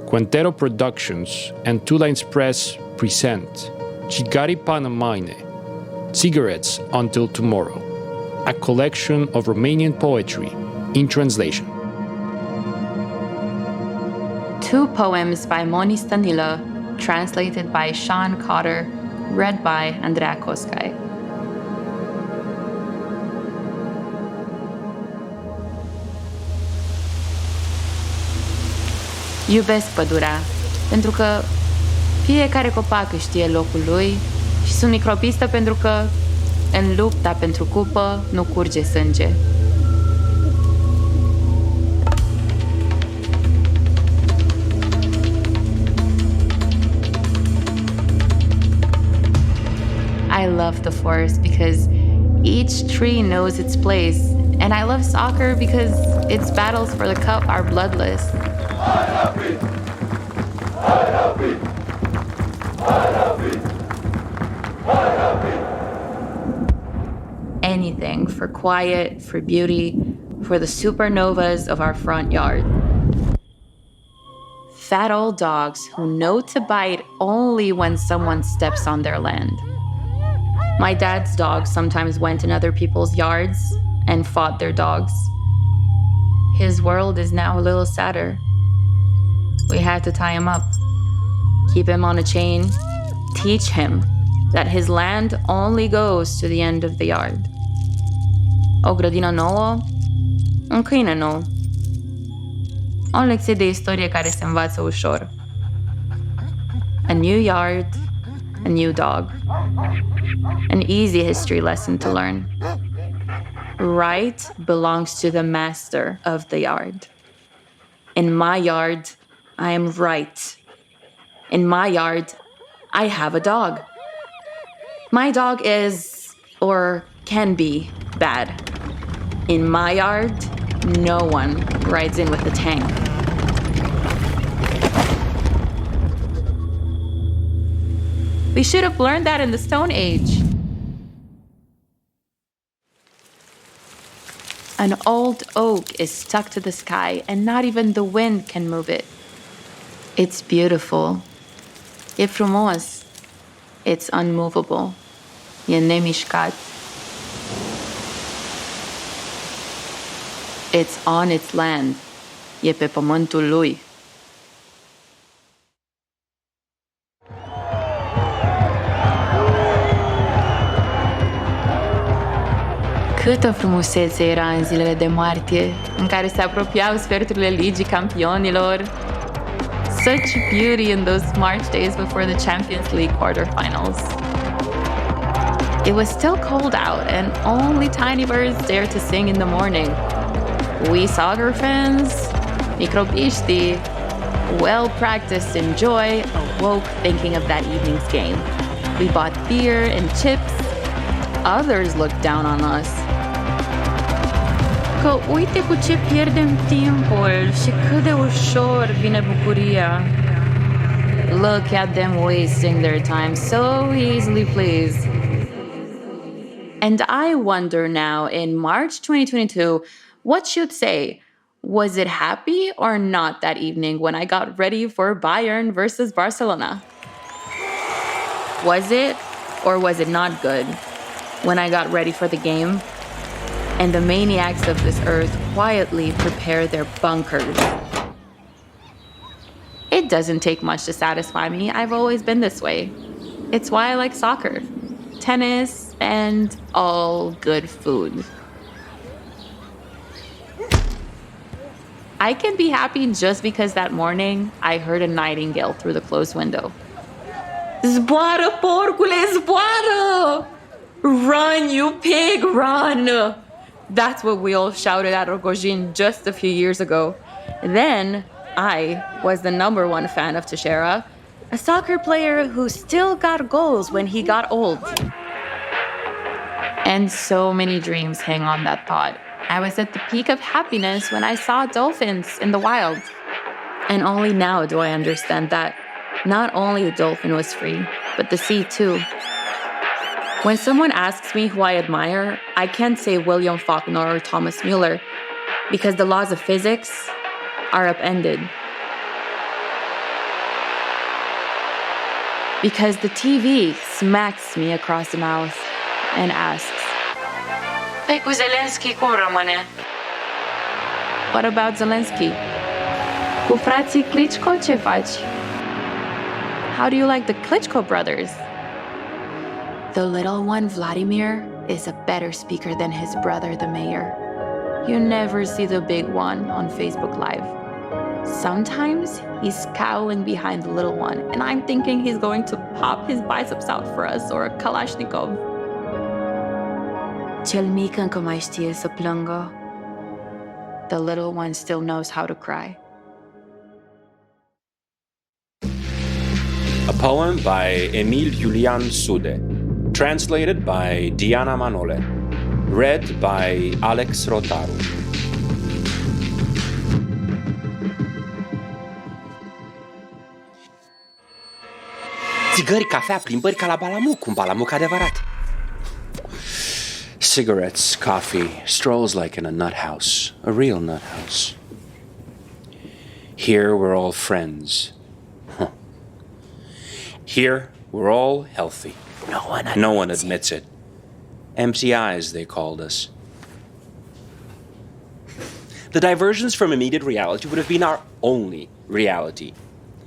Cuentero Productions and Two Lines Press present Cigari Până Mâine, Cigarettes Until Tomorrow, a collection of Romanian poetry in translation. Two poems by Moni Stǎnilǎ, translated by Sean Cotter, read by Andreea Coscai. Iubesc pădurea, pentru că fiecare copac își știe locul lui și sunt micropistă pentru că în lupta pentru cupă nu curge sânge. I love the forest because each tree knows its place, and I love soccer because its battles for the cup are bloodless. Anything for quiet, for beauty, for the supernovas of our front yard. Fat old dogs who know to bite only when someone steps on their land. My dad's dogs sometimes went in other people's yards and fought their dogs. His world is now a little sadder. We had to tie him up, keep him on a chain, teach him that his land only goes to the end of the yard. O grădină nouă, un câine nou. O lecție de istorie care se învață ușor. A new yard, a new dog. An easy history lesson to learn. Right belongs to the master of the yard. In my yard, I am right. In my yard, I have a dog. My dog is, or can be, bad. In my yard, no one rides in with a tank. We should have learned that in the Stone Age. An old oak is stuck to the sky, and not even the wind can move it. It's beautiful. E frumos. It's unmovable. E nemișcat. It's on its land. E pe pământul lui. Câtă frumusețe era în zilele de martie, în care se apropiau sferturile Ligii Campionilor. Such beauty in those March days before the Champions League quarterfinals. It was still cold out, and only tiny birds dared to sing in the morning. We soccer fans, microbiștii, well-practiced in joy, awoke thinking of that evening's game. We bought beer and chips. Others looked down on us. Că uite cu ce pierdem timpul și cât de ușor vine bucuria. Look at them wasting their time so easily pleased. And I wonder now, in March 2022, what should say? Was it happy or not that evening when I got ready for Bayern versus Barcelona? Was it or was it not good when I got ready for the game? And the maniacs of this earth quietly prepare their bunkers. It doesn't take much to satisfy me. I've always been this way. It's why I like soccer, tennis, and all good food. I can be happy just because that morning I heard a nightingale through the closed window. Zboară, porcule, zboară! Run, you pig, run! That's what we all shouted at Rogojin just a few years ago. Then I was the #1 fan of Teixeira, a soccer player who still got goals when he got old. And so many dreams hang on that thought. I was at the peak of happiness when I saw dolphins in the wild. And only now do I understand that not only the dolphin was free, but the sea too. When someone asks me who I admire, I can't say William Faulkner or Thomas Muller because the laws of physics are upended. because the TV smacks me across the mouth and asks, "Păi cu Zelensky cum rămâne?" What about Zelensky? Cu frații Klitschko ce faci? How do you like the Klitschko brothers? The little one, Vladimir, is a better speaker than his brother, the mayor. You never see the big one on Facebook Live. Sometimes he's scowling behind the little one, and I'm thinking he's going to pop his biceps out for us or a Kalashnikov. Cel mic încă mai știe să plângă. The little one still knows how to cry. A poem by Emil-Iulian Sude, translated by Diana Manole, read by Alex Rotaru. Țigări, cafea, plimbări ca la balamuc, un balamuc adevărat. Cigarettes, coffee, strolls like in a nut house, a real nut house. Here we're all friends. Here we're all healthy. No one admits it. Empty eyes, they called us. The diversions from immediate reality would have been our only reality,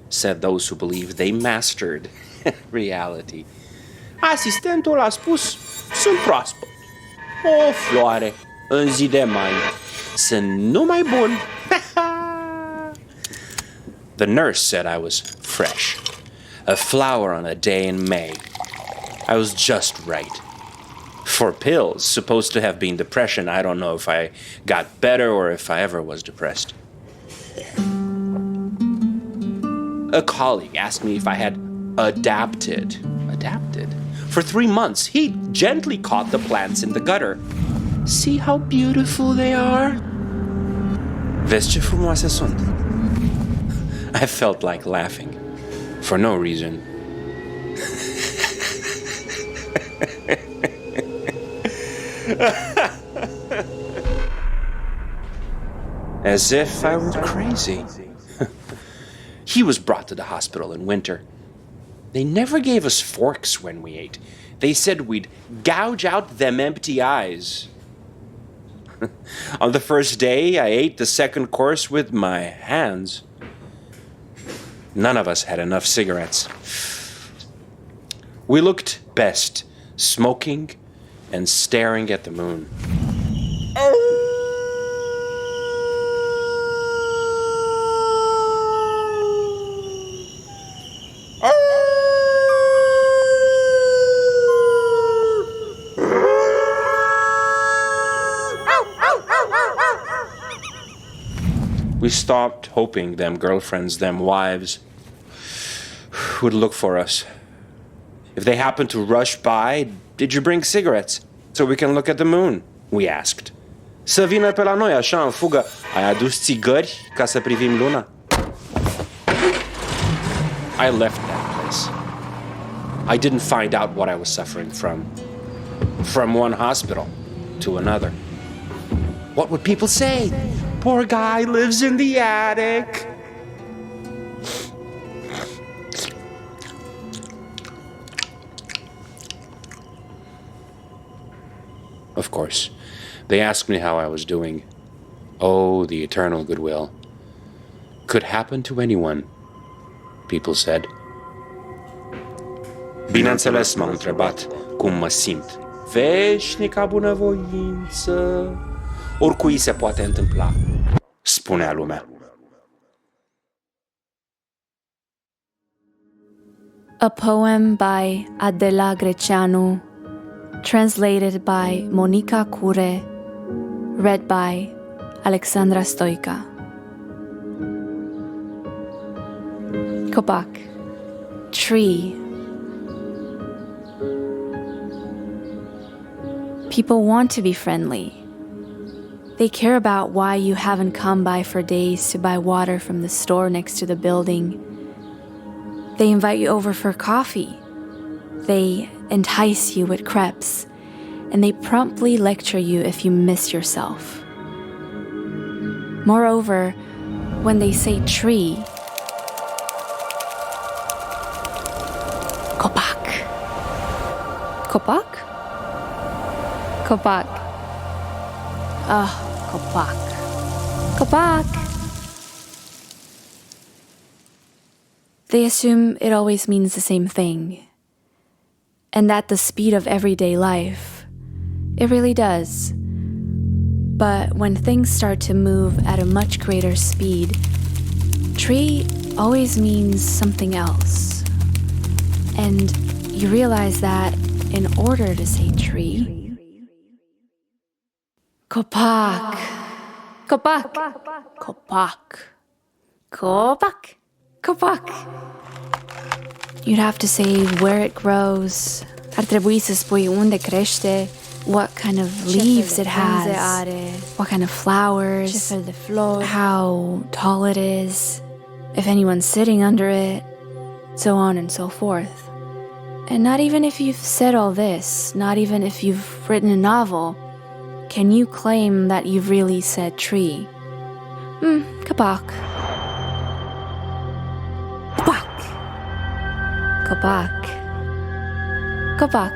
said those who believed they mastered reality. Asistentul a spus, sunt proaspăt. O floare în zi de mai. Sunt numai bun. The nurse said I was fresh. A flower on a day in May. I was just right. For pills, supposed to have been depression, I don't know if I got better or if I ever was depressed. A colleague asked me if I had adapted. Adapted? For 3 months, he gently caught the plants in the gutter. See how beautiful they are? Vezi ce frumoase sunt? I felt like laughing. For no reason. As if I were crazy. He was brought to the hospital in winter. They never gave us forks when we ate. They said we'd gouge out them empty eyes. On the first day, I ate the second course with my hands. None of us had enough cigarettes. We looked best, smoking and staring at the moon. We stopped hoping them girlfriends, them wives, would look for us. If they happened to rush by, did you bring cigarettes so we can look at the moon? We asked. Să vină pe la noi așa în fugă. Ai adus țigări ca să privim luna? I left that place. I didn't find out what I was suffering from. From one hospital to another. What would people say? Poor guy lives in the attic. Of course, they asked me how I was doing. Oh, the eternal goodwill. Could happen to anyone, people said. Bineînțeles, m-au întrebat cum mă simt. Veșnica bunăvoință. Oricui se poate întâmpla, spunea lumea. A poem by Andreea Greceanu, translated by Monica Cure, read by Alexandra Stoica. Copac, tree. People want to be friendly. They care about why you haven't come by for days to buy water from the store next to the building. They invite you over for coffee. They entice you with crepes, and they promptly lecture you if you miss yourself. Moreover, when they say tree, Copac? Copac. Copac. Copac! They assume it always means the same thing. And at the speed of everyday life, it really does. But when things start to move at a much greater speed, tree always means something else. And you realize that in order to say tree, copac, copac, copac, copac, copac. You'd have to say where it grows. Ar trebui să spui unde crește, what kind of leaves it has, what kind of flowers, how tall it is, if anyone's sitting under it, so on and so forth. And not even if you've said all this, not even if you've written a novel, can you claim that you've really said tree. Copac. Copac. Copac.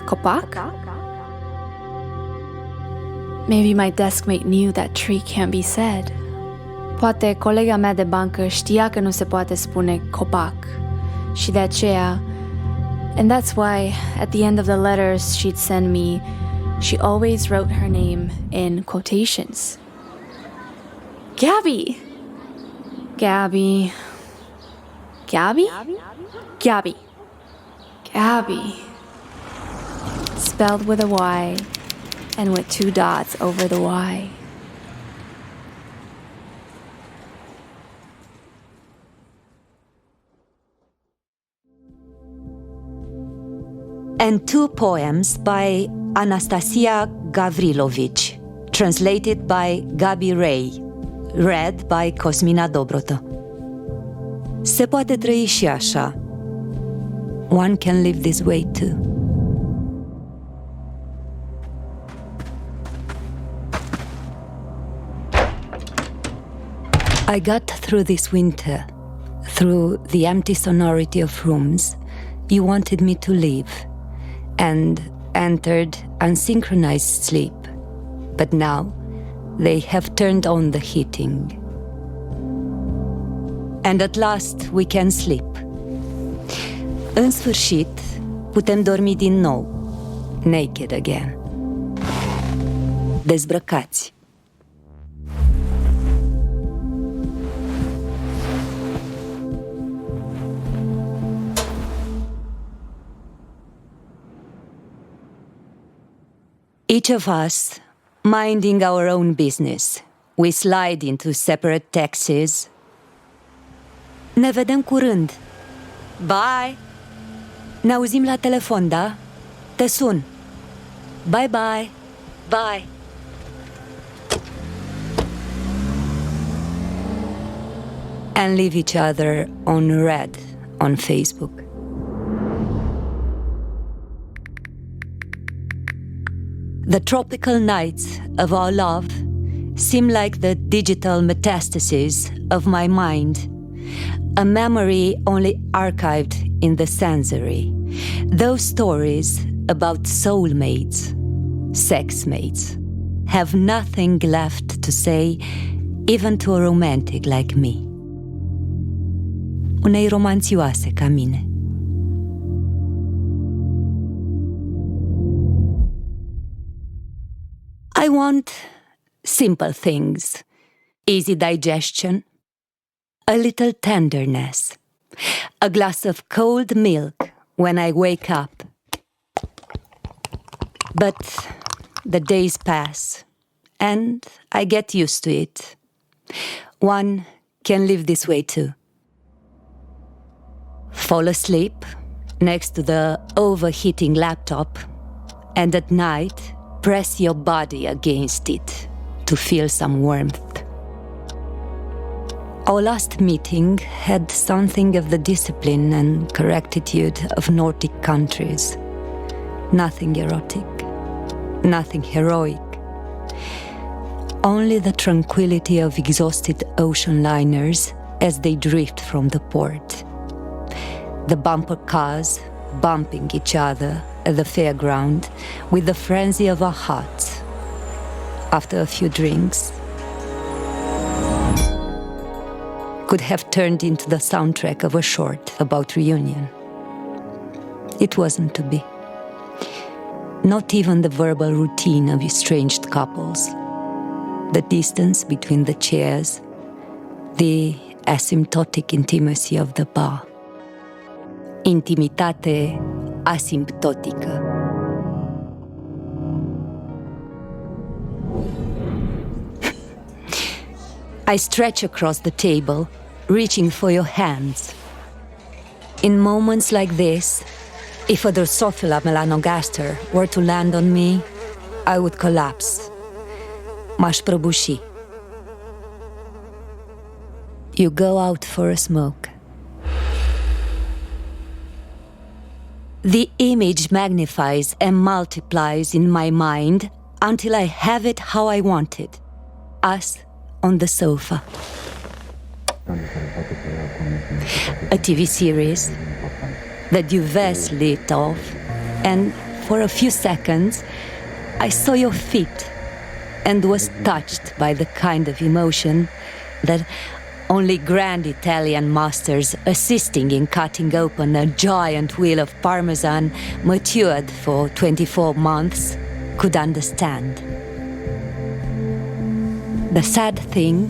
Copac? Maybe my deskmate knew that tree can't be said. Poate colega mea de bancă știa că nu se poate spune copac. Și de aceea, and that's why at the end of the letters she'd send me, she always wrote her name in quotations. Gabby! Gabby. Gabby? Gabby. Gabby. Spelled with a Y and with 2 dots over the Y. And 2 poems by Anastasia Gavrilovici, translated by Gabi Ray, read by Cosmina Dobrotă. Se poate trăi și așa. One can live this way too. I got through this winter, through the empty sonority of rooms you wanted me to leave, and entered unsynchronized sleep. But now they have turned on the heating. And at last we can sleep. În sfârșit, putem dormi din nou, naked again. Dezbrăcați. Each of us, minding our own business, we slide into separate taxis. Ne vedem curând. Bye! Ne auzim la telefon, da? Te sun. Bye, bye! Bye! And leave each other on red on Facebook. The tropical nights of our love seem like the digital metastases of my mind, a memory only archived in the sensory. Those stories about soulmates, sexmates, have nothing left to say even to a romantic like me. Unei romanțioase ca mine. I want simple things, easy digestion, a little tenderness, a glass of cold milk when I wake up. But the days pass, and I get used to it. One can live this way too. Fall asleep next to the overheating laptop, and at night press your body against it to feel some warmth. Our last meeting had something of the discipline and correctitude of Nordic countries. Nothing erotic, nothing heroic. Only the tranquility of exhausted ocean liners as they drift from the port. The bumper cars bumping each other at the fairground with the frenzy of our hearts. After a few drinks, could have turned into the soundtrack of a short about reunion. It wasn't to be. Not even the verbal routine of estranged couples. The distance between the chairs, the asymptotic intimacy of the bar. Intimitate asimptotică. I stretch across the table, reaching for your hands. In moments like this, if a Drosophila melanogaster were to land on me, I would collapse. M-aș prăbuși. You go out for a smoke. The image magnifies and multiplies in my mind until I have it how I want it. Us on the sofa. A TV series, the duvets lit off, and for a few seconds I saw your feet and was touched by the kind of emotion that only grand Italian masters assisting in cutting open a giant wheel of parmesan matured for 24 months could understand. The sad thing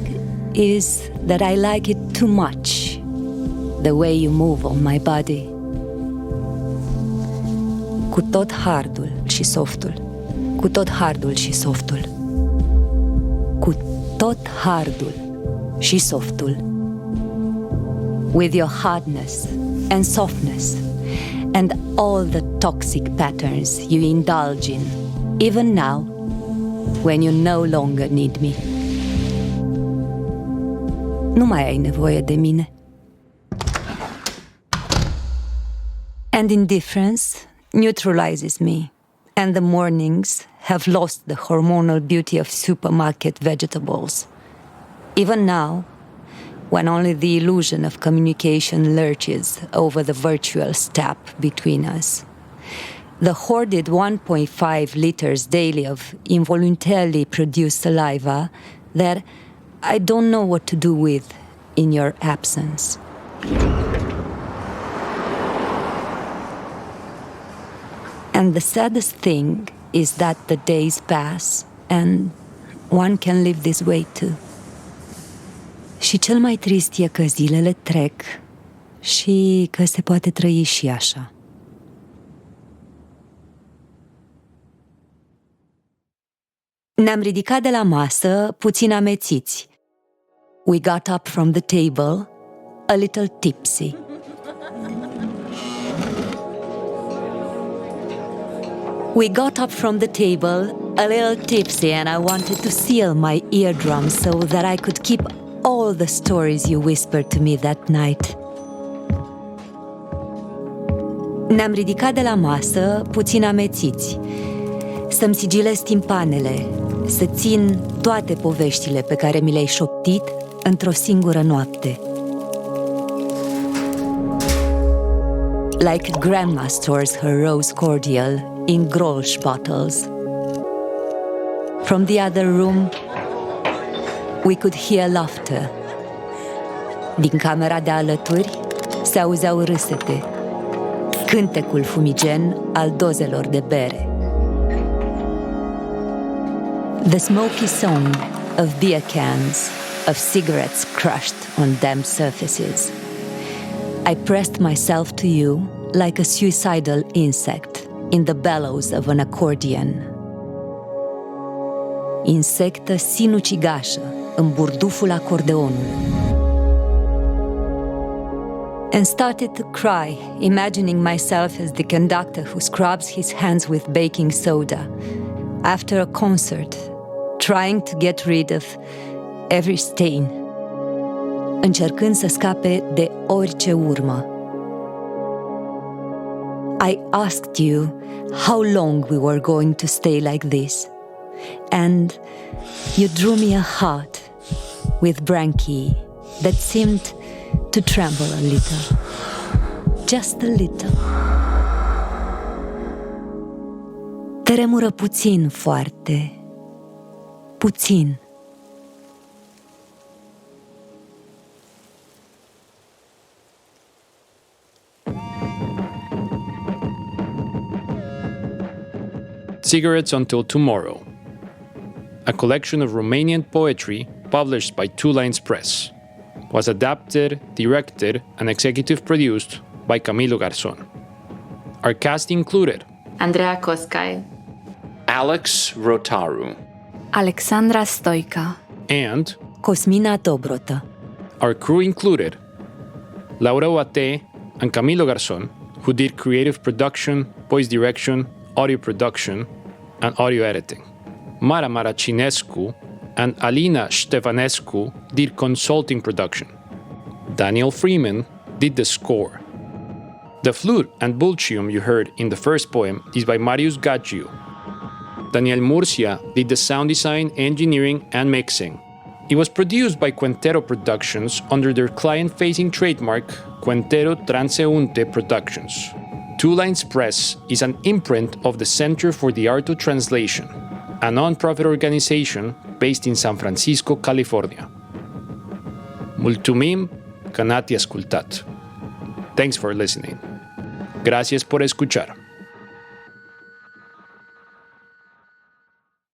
is that I like it too much, the way you move on my body. Cu tot hardul și softul, cu tot hardul și softul, cu tot hardul și softul. With your hardness and softness and all the toxic patterns you indulge in, even now, when you no longer need me. Nu mai ai nevoie de mine. And indifference neutralizes me, and the mornings have lost the hormonal beauty of supermarket vegetables. Even now, when only the illusion of communication lurches over the virtual step between us, the hoarded 1.5 liters daily of involuntarily produced saliva that I don't know what to do with in your absence. And the saddest thing is that the days pass and one can live this way too. Și cel mai trist e că zilele trec și că se poate trăi și așa. Ne-am ridicat de la masă puțin amețiți. We got up from the table, a little tipsy. We got up from the table, a little tipsy, and I wanted to seal my eardrums so that I could keep all the stories you whispered to me that night. Ne-am ridicat de la masă puțin amețiți. Să-mi sigilez timpanele, să țin toate poveștile pe care mi le-ai șoptit într-o singură noapte. Like grandma stores her rose cordial in Grolsch bottles. From the other room, we could hear laughter. Din camera de alături se auzeau râsete, cântecul fumigen al dozelor de bere. The smoky song of beer cans, of cigarettes crushed on damp surfaces. I pressed myself to you like a suicidal insect in the bellows of an accordion. Insectă sinucigașă în burduful acordeonului. And started to cry, imagining myself as the conductor who scrubs his hands with baking soda after a concert, trying to get rid of every stain, încercând să scape de orice urmă. I asked you how long we were going to stay like this, and you drew me a heart with branchiae that seemed to tremble a little, just a little. Tremură puțin foarte. Puțin. Cigarettes Until Tomorrow, a collection of Romanian poetry published by Two Lines Press, was adapted, directed, and executive produced by Camilo Garzón. Our cast included Andreea Coscai, Alex Rotaru, Alexandra Stoica, and Cosmina Dobrota. our crew included Laura Oate and Camilo Garzón, who did creative production, voice direction, audio production, and audio editing. Mara Maracinescu and Alina Ștefănescu did consulting production. Daniel Freeman did the score. The flute and bulcium you heard in the first poem is by Marius Gaggiu. Daniel Murcia did the sound design, engineering, and mixing. It was produced by Cuentero Productions under their client-facing trademark Cuentero Transeunte Productions. Two Lines Press is an imprint of the Center for the Art of Translation, a non-profit organization based in San Francisco, California. Mulțumim că n-ați ascultat. Thanks for listening. Gracias por escuchar.